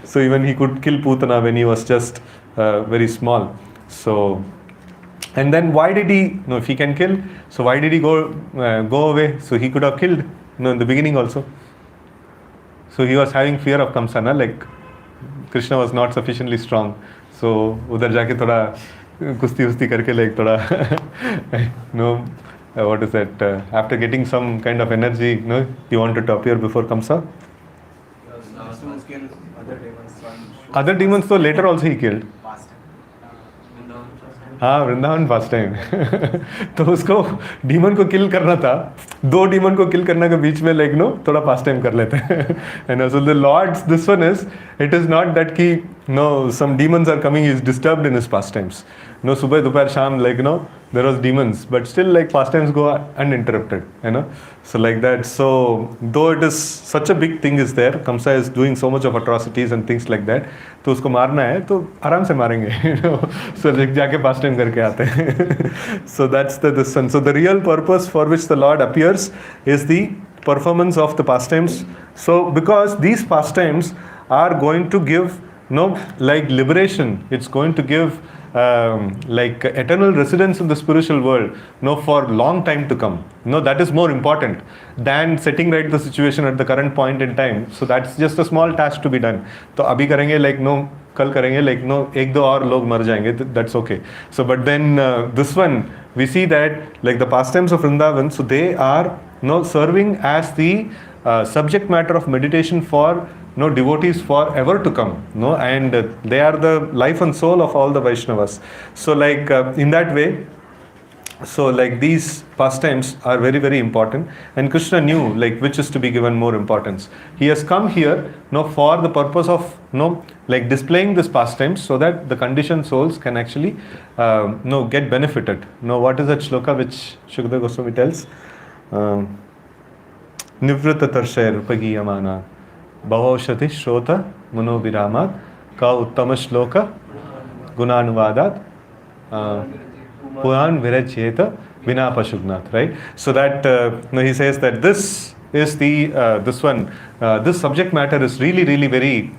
So even he could kill Putana when he was just very small. So. And then why did he, if he can kill, so why did he go away? So he could have killed, in the beginning also. So he was having fear of Kamsa, like Krishna was not sufficiently strong. So udhar jaake thoda kusti karke like thoda, what is that? After getting some kind of energy, he wanted to appear before Kamsa. Other demons, though later also he killed. हाँ, Vrindavan first time. तो उसको demon को किल करना था, 2 demon को किल करने के बीच में थोड़ा पास टाइम कर लेते हैं. And so the Lord's, this one is, it is not that ki some demons are coming, he is disturbed in his pastimes. Subah, Dopahar, Sham, there was demons, but still pastimes go uninterrupted, so like that. So though it is such a big thing is there, Kamsa is doing so much of atrocities and things like that, तो उसको मारना है तो आराम से मारेंगे, so जाके pastime करके आते हैं. So that's this one. So the real purpose for which the Lord appears is the performance of the pastimes. So because these pastimes are going to give like liberation, it's going to give like eternal residence in the spiritual world, for long time to come. That is more important than setting right the situation at the current point in time. So that's just a small task to be done. तो अभी करेंगे like कल करेंगे like एक दो और लोग मर जाएंगे, that's okay. So but then this one we see that like the pastimes of Vrindavan, so they are serving as the subject matter of meditation for devotees forever to come, and they are the life and soul of all the Vaishnavas. So like in that way, so like these pastimes are very very important, and Krishna knew like which is to be given more importance. He has come here for the purpose of like displaying this pastimes so that the conditioned souls can actually get benefited. What is that shloka which Shukadeva Goswami tells? Nivrita tarshayar upagiyamana Bhavaushati Shrota Manobiramat Ka Uttama Shloka Gunanuvadat Puran Virajyeta Vinapashugnath, right? So that he says that this is the this subject matter is really very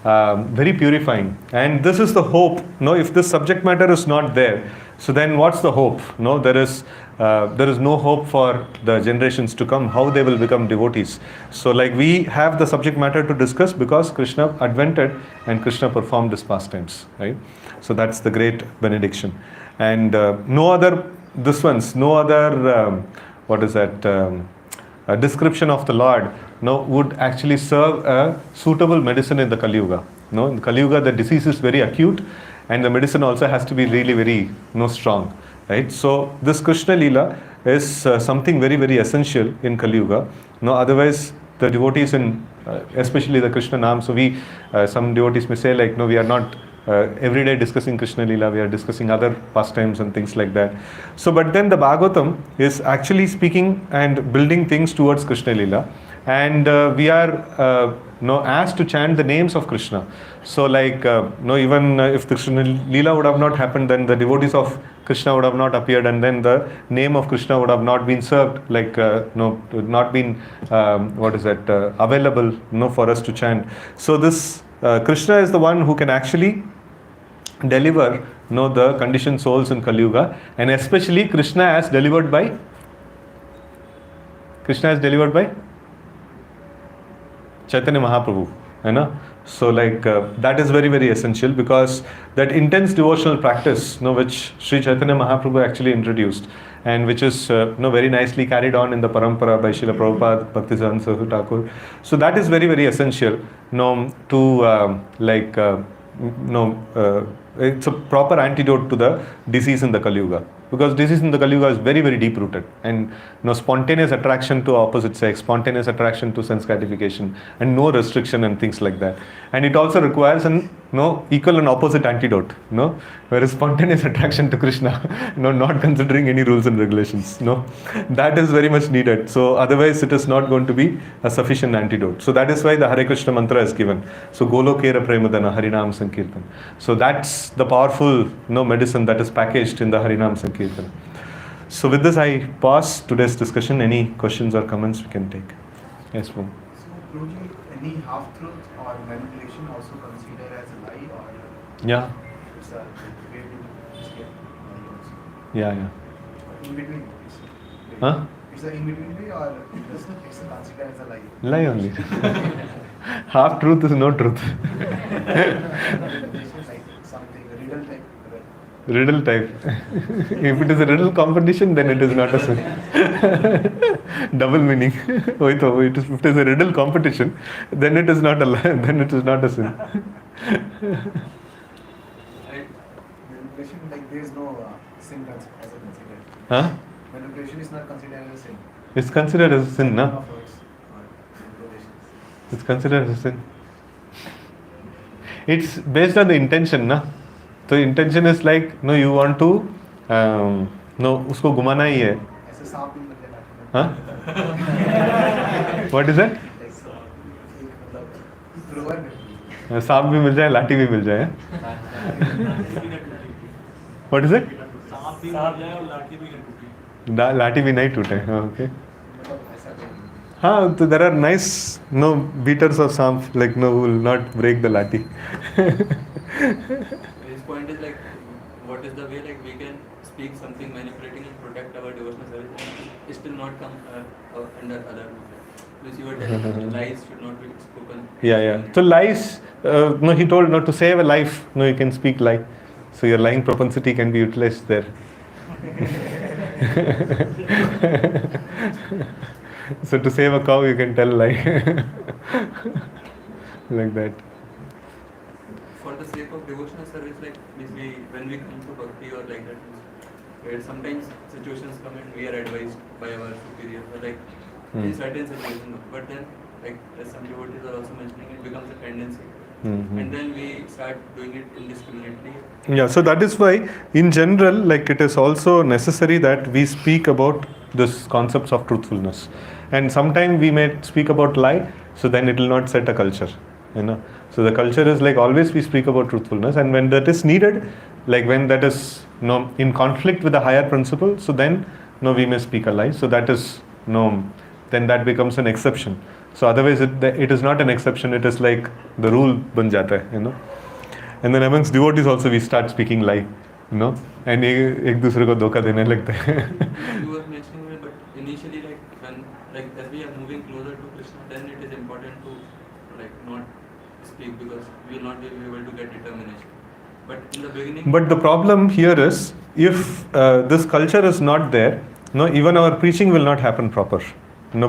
very purifying, and this is the hope. If this subject matter is not there, so then what's the hope? There is no hope for the generations to come, how they will become devotees. So like we have the subject matter to discuss because Krishna advented and Krishna performed his pastimes, right? So that's the great benediction. And no other a description of the Lord would actually serve a suitable medicine in the Kali Yuga. In Kali Yuga the disease is very acute and the medicine also has to be really very strong, right? So this Krishna Leela is something very very essential in Kali Yuga. Otherwise the devotees in especially the Krishna Naam, so we some devotees may say like we are not every day discussing Krishna Leela, we are discussing other pastimes and things like that. So but then the Bhagavatam is actually speaking and building things towards Krishna Leela, and we are asked to chant the names of Krishna. So like even if the Krishna Leela would have not happened, then the devotees of Krishna would have not appeared, and then the name of Krishna would have not been served, like not been available for us to chant. So this Krishna is the one who can actually deliver the conditioned souls in Kali Yuga, and especially Krishna as delivered by Chaitanya Mahaprabhu, so like that is very very essential, because that intense devotional practice which Sri Chaitanya Mahaprabhu actually introduced, and which is very nicely carried on in the parampara by Srila Prabhupada, Bhaktisiddhanta Saraswati Thakur. So that is very very essential to it's a proper antidote to the disease in the Kali Yuga, because disease in the Kali Yuga is very very deep rooted, and spontaneous attraction to opposite sex, spontaneous attraction to sense gratification, and no restriction and things like that. And it also requires an equal and opposite antidote, whereas spontaneous attraction to Krishna, not considering any rules and regulations, that is very much needed. So otherwise it is not going to be a sufficient antidote. So that is why the Hare Krishna mantra is given. So Golokera Premadana Harinam Sankirtan. So that's the powerful medicine that is packaged in the Harinam Sankirtan. So with this I pause today's discussion. Any questions or comments we can take? Yes, ma'am. So Prabhuji, any half-truth or manipulation also considered as a lie, or Yeah. it's a way to escape lie also? Yeah. In between, Huh? it's a in between way, or it's considered as a lie? Lie only. Half truth is no truth. Like something riddle type. Riddle type. If it is a riddle competition, then it is not a sin. Double meaning. If it is a riddle competition, then it is not a lie, then it is not a sin. Manipulation, like there is no sin as a considered. Huh? Manipulation is not considered as a sin. It's considered as a sin, no? Of words or manipulations. It's considered as a sin. It's based on the intention, na? So intention is like, you want to, उसको घुमाना ही है. ऐसे सांप भी मिल जाए. Huh? What is that? Thrower में. सांप भी मिल जाए, लाठी भी मिल जाए. What is it? लाठी भी नहीं टूटे. Okay. हाँ, so there are nice beaters of samp, like who will not break the lathi. His point is like what is the way like we can speak something manipulating and protect our devotional service and still not come under other movement? Because you were telling lies should not be spoken. Yeah. So lies, no, he told, no, to save a life, no, you can speak lie. So your lying propensity can be utilized there. So to save a cow, you can tell lie. Like that. For the sake of devotional service, like when we come to bhakti or like that, where sometimes situations come and we are advised by our superior, or like in certain situations, but then like as some devotees are also mentioning, it becomes a tendency. And then we start doing it indiscriminately. Yeah, so that is why in general, like it is also necessary that we speak about this concepts of truthfulness. And sometimes we may speak about lie, so then it will not set a culture, you know. So the culture is like always we speak about truthfulness, and when that is needed, like when that is in conflict with the higher principle, so then we may speak a lie. So that is then that becomes an exception. So otherwise it is not an exception, it is like the rule ban jata hai, you know. And then amongst devotees also we start speaking lie, you know, and ek dusre ko dhoka dene lagte hain. You were mentioning it, but initially like as we are moving closer to Krishna, then it is important to like not speak because we will not be able to get determination. But in the beginning. But the problem here is if this culture is not there, even our preaching will not happen proper.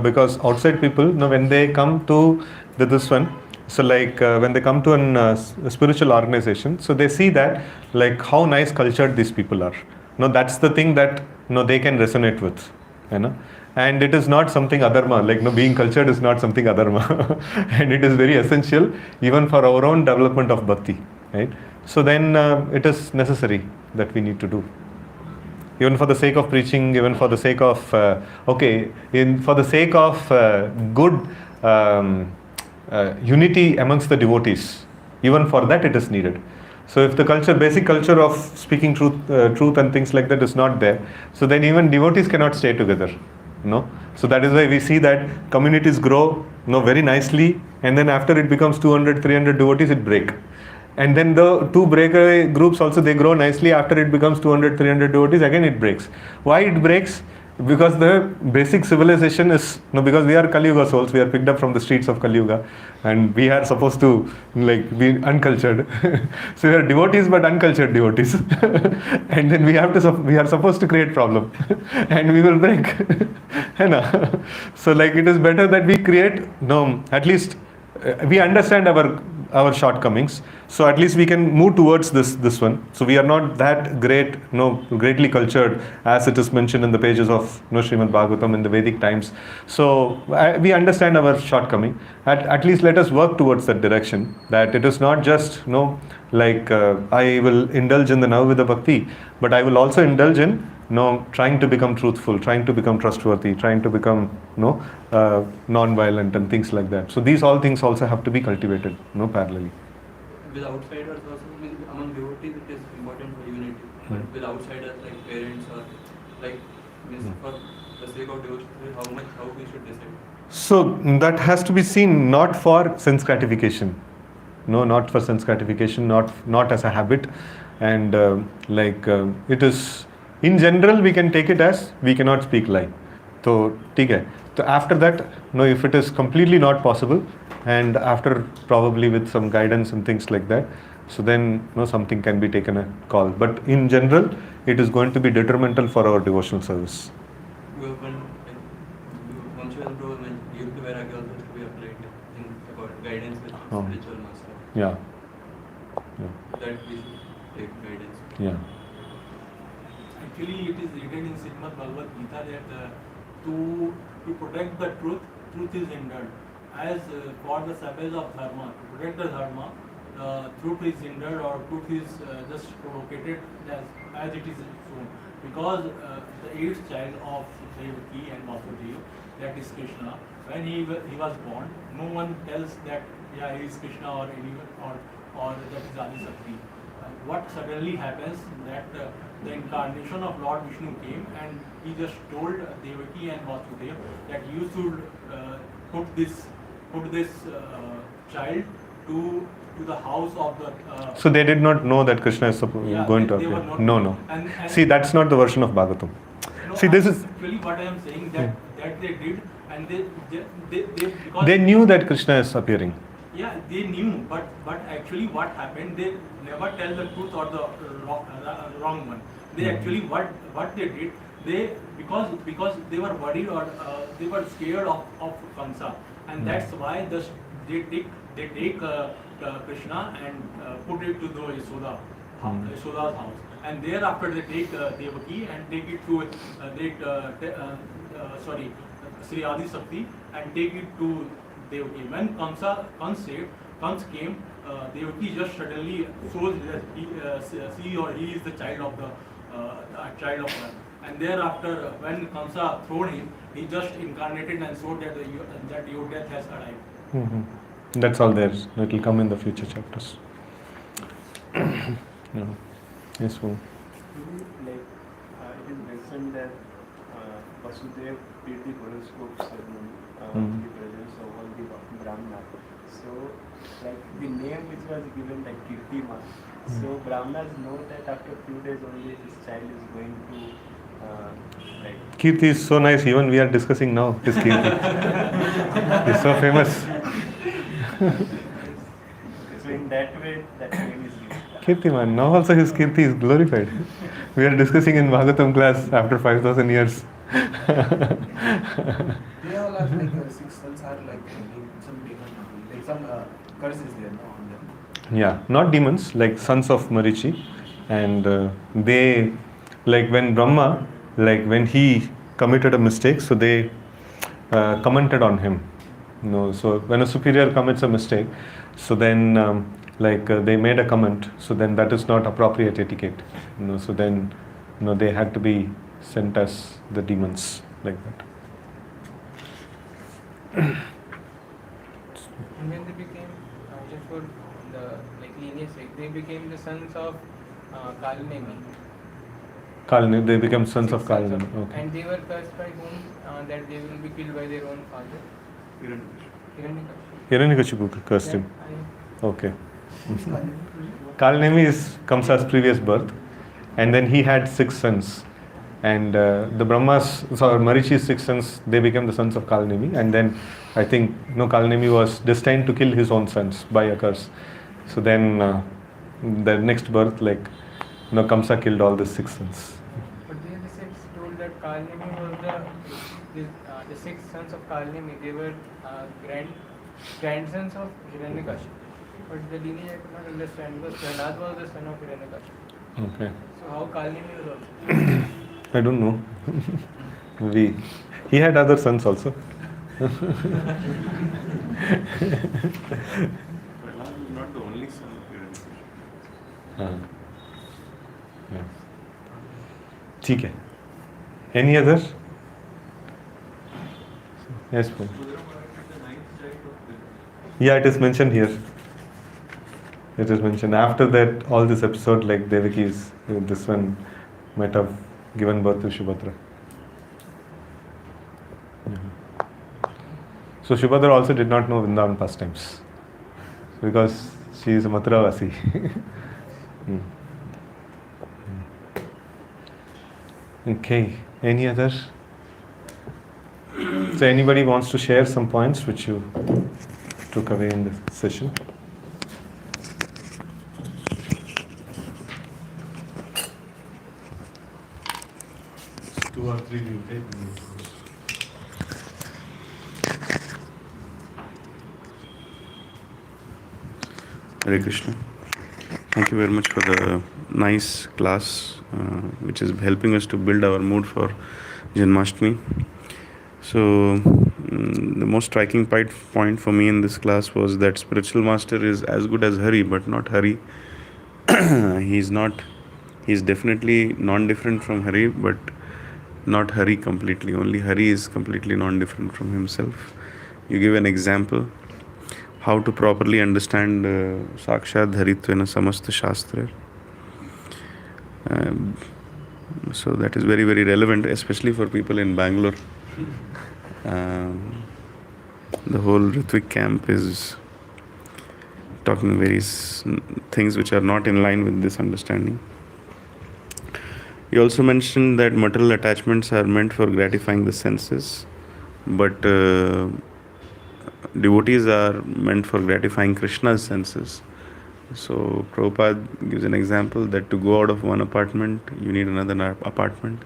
Because outside people, when they come to this one, so like when they come to a spiritual organization, so they see that like how nice cultured these people are. That's the thing that they can resonate with, you know. And it is not something adharma, like being cultured is not something adharma. And it is very essential even for our own development of bhakti, right? So then it is necessary that we need to do. Even for the sake of preaching, even for the sake of, for the sake of good unity amongst the devotees, even for that it is needed. So if the basic culture of speaking truth and things like that is not there, so then even devotees cannot stay together. So that is why we see that communities grow very nicely, and then after it becomes 200, 300 devotees, it break. And then the two breakaway groups also, they grow nicely. After it becomes 200, 300 devotees, again it breaks. Why it breaks? Because the basic civilization is, because we are Kali Yuga souls, we are picked up from the streets of Kali Yuga, and we are supposed to like be uncultured. So we are devotees but uncultured devotees. And then we are supposed to create problem. And we will break. So like it is better that we create, at least we understand our shortcomings, so at least we can move towards this one. So we are not that greatly cultured as it is mentioned in the pages of Srimad Bhagavatam in the Vedic times. So we understand our shortcoming. At least let us work towards that direction, that it is not just I will indulge in the Navavida Bhakti, but I will also indulge in trying to become truthful, trying to become trustworthy, trying to become non-violent and things like that. So these all things also have to be cultivated parallelly. With outsiders also, among devotees it is important for unity. But with outsiders like parents or like for the sake of devotion, how we should decide? So that has to be seen not for sense gratification. Not for sense gratification, not as a habit. And it is, in general, we can take it as we cannot speak lie. So, so after that, if it is completely not possible, and after probably with some guidance and things like that, so then something can be taken a call. But in general, it is going to be detrimental for our devotional service. Guidance with spiritual master. Yeah. That we should take guidance. Yeah. Actually, it is written in Srimad Bhagavad Gita that to protect the truth is hindered. As for the service of dharma, to protect the dharma, truth is hindered or truth is just provocated as it is shown. Because the eighth child of Devaki and Vasudeva, that is Krishna, when he was born, no one tells that he is Krishna or anyone or that is Adi Shakti. What suddenly happens that the incarnation of Lord Vishnu came and he just told Devaki and Vasudeva that you should put this child to the house of the. So they did not know that Krishna is going to they were appear. not. No. And See, that's not the version of Bhagavatam. no, See, this is. Actually, what I am saying that they did, and they because They knew that Krishna is appearing. yeah, they knew, but actually what happened, they never tell the truth or the wrong one. They actually what they did, they because they were worried or they were scared of Kamsa, and that's why they take Krishna and put it to the Yashoda's house, and thereafter they take Devaki and take it to Sri Adi Sakti and take it to Devaki. When Kans came, Devaki just suddenly shows that she or he is the child of her. And thereafter, when Kamsa thrown him, he just incarnated and showed that your death has arrived. Mm-hmm. That's all there. It will come in the future chapters. No. Yes, well. Like it is mentioned that Vasudev did the horoscope ceremony in the presence of all the Brahmanas. So, like the name which was given, like Kirtima. So Brahmanas know that after a few days only this child is going to like. Kirti is so nice. Even we are discussing now his Kirti. He's so famous. So in that way, that name is given. Kirtiman. Now also his Kirti is glorified. We are discussing in Bhagavatam class after 5,000 years. They all are like 6 sons are like some demon, like some curse is there no, on them. Yeah, not demons, like sons of Marichi. And they, like when Brahma, like when he committed a mistake, so they commented on him. So when a superior commits a mistake, so then they made a comment, so then that is not appropriate etiquette. So then they had to be sent as the demons, like that. And when they became, just for the lineage sake, they became the sons of Kalnemi. They became sons of Kalnemi. Okay. And they were cursed by whom? That they will be killed by their own father. Hiranyakashipu. Hiranyakashipu cursed him. Okay. Kalnemi is Kamsa's previous birth, and then he had 6 sons. And the Brahmas, Marichi's 6 sons, they became the sons of Kalnemi. And then I think Kalnemi was destined to kill his own sons by a curse. So then the next birth, Kamsa killed all the 6 sons. But there the six told that Kalnemi was the 6 sons of Kalnemi. They were grandsons of Hiranyakashipu. But the lineage I could not understand because Prahlad was the son of Hiranyakashipu. Okay. So how Kalnemi was also? I don't know. He had other sons also. Prahlad is not the only son of Hiranyakashipu. ठीक है. Any other? Yes, Paul. Yeah, it is mentioned here. It is mentioned. After that, all this episode, like Devaki's, this one might have given birth to Subhadra. So Subhadra also did not know Vrindavan pastimes because she is a Mathuravasi. Okay, any other? So anybody wants to share some points which you took away in this session? Two or three will take. Hare Krishna. Thank you very much for the nice class, which is helping us to build our mood for Janmashtami. So, the most striking point for me in this class was that spiritual master is as good as Hari, but not Hari. He's definitely non-different from Hari, but not Hari completely. Only Hari is completely non-different from himself. You give an example how to properly understand Sakshad Dharitvena Samasta Shastra. So that is very, very relevant, especially for people in Bangalore. The whole Ritvik camp is talking things which are not in line with this understanding. He also mentioned that material attachments are meant for gratifying the senses, but devotees are meant for gratifying Krishna's senses. So Prabhupada gives an example that to go out of one apartment, you need another apartment.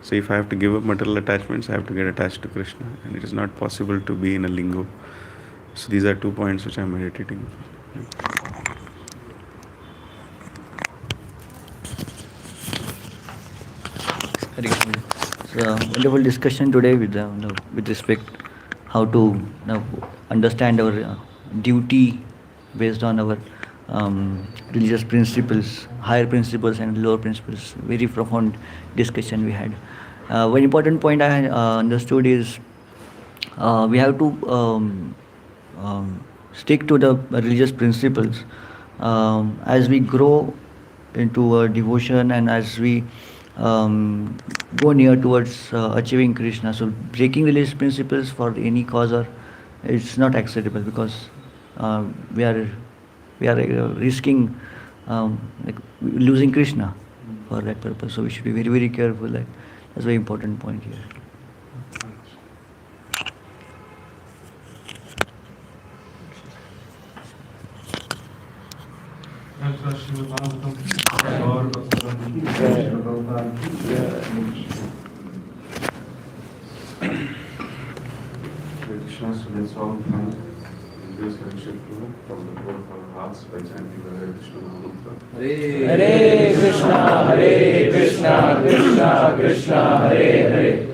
So if I have to give up material attachments, I have to get attached to Krishna, and it is not possible to be in a lingo. So these are 2 points which I am meditating. Harikshetra. So, wonderful discussion today with respect how to understand our duty based on our religious principles, higher principles and lower principles. Very profound discussion we had. One important point I understood is we have to stick to the religious principles as we grow into devotion and as we go near towards achieving Krishna. So breaking religious principles for any cause or it's not acceptable because we are risking like losing Krishna for that purpose. So we should be very, very careful. That's a very important point here. Krishna, so let's all thank this Harikshetra from the core of our hearts by chanting the Hare Krishna mantra. Hare Krishna, Krishna Krishna, Hare Hare.